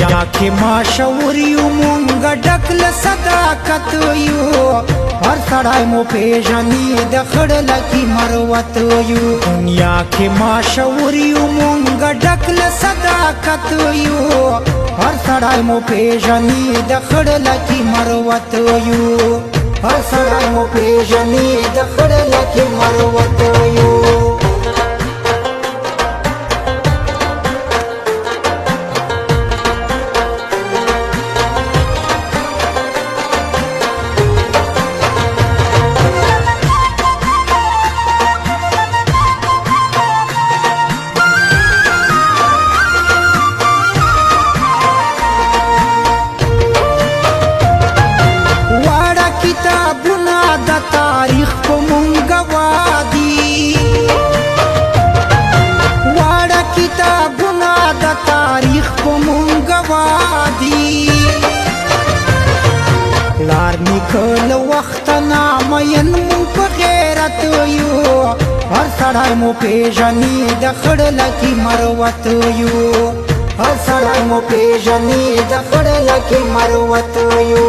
دنیا کې ما شعور یو مونږ ډک له صداقت یو هر سړی مو پیژني د خړله کې مروت یو دنیا کې ما شعور یو مونږ ډک له صداقت یو هر سړی مو پیژني د خړله کې مروت یو هر سړی مو پیژني د خړله کې مروت یو کتابونه د تاریخ په مونږ وادي واړه کتابونه د تاریخ په مونږ وادي لار نیکه له وخته نامین مونږ په غیرت یو هر سړی مو پیژني د خړله کې مروت یو هر سړی مو پیژني د خړله کې مروت یو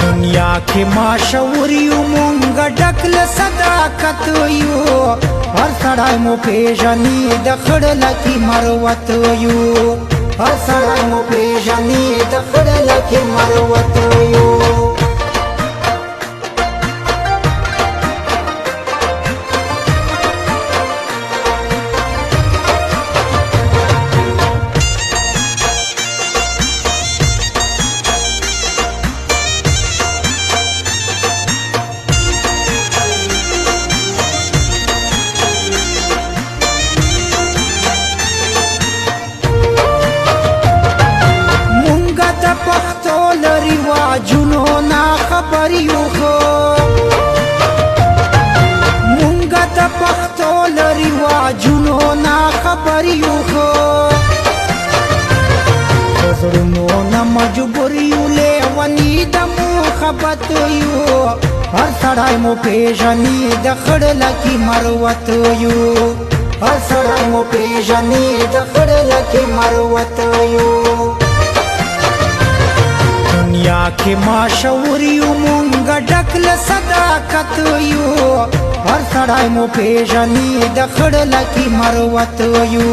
دنیا کې ما شعور یو مونږ ډک له صداقت یو هر سړی مو پیژني د خړله کې مروت یو هر سړی مو پیژني د خړله کې مروت یو پښتو لري واجونو نا خبر یو خو مونږ ته پښتو لري واجونو نا خبر یو خو زړونو نه مجبور یو لیونی د محبت یو هر سړی مو پیژني د خړله کې مروت یو هر سړی مو پیژني د خړله کې مروت یو دنیا کې ما شعور یو مونږ ډک له صداقت یو هر سړی مو پیژني د خړله کې مروت یو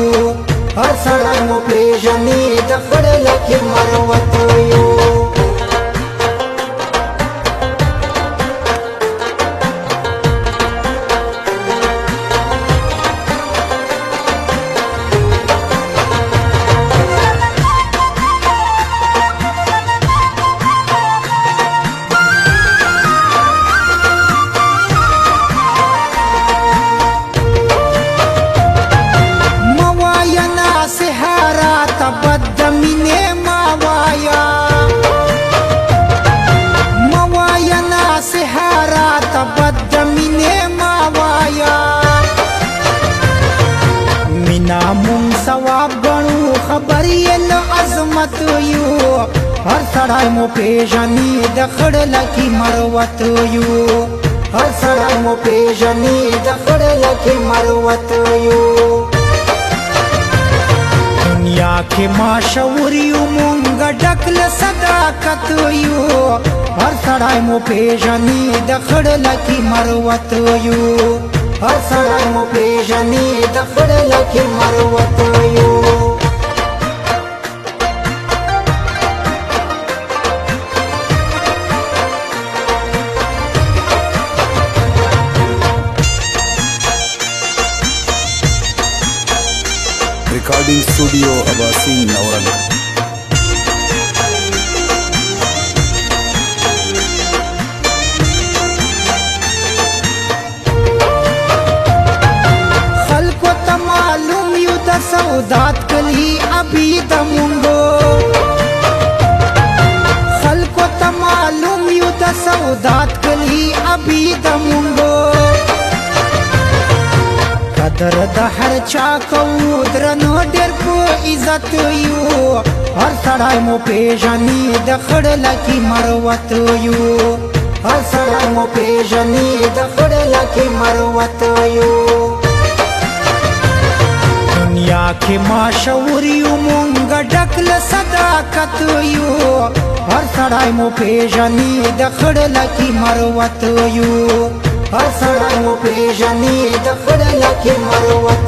هر سړی مو پیژني د خړله کې مروت یو بد مینه ما وایا موایا نصیحت بد مینه ما وایا مینا مون ثواب غنو خبر یې له عظمت یو هر سړی مو پیژني د خړله کې مروت یو هر سړی مو پیژني د خړله کې مروت یو دنیا کې ما شعور یو مونږ ډک له صداقت یو هر سړی مو پیژني د خړله کې مروت یو هر سړی مو پیژني د خړله کې مروت یو Recording Studio Abasin Naurang. خلکو ته معلوم یو د سودات کلی ابي د مونږو خلکو ته معلوم یو د سودات کلی ابي د مونږو قدر د هر چا کو درنو ډېر په عزت یو هر سړی مو پیژني د خړله کې مروت یو هر سړی مو پیژني د خړله کې مروت یو دنیا کې ما شعور یو مونږ ډک له صداقت یو هر سړی مو پیژني د خړله کې مروت یو هر سړی مو پیژني د خړله کې مروت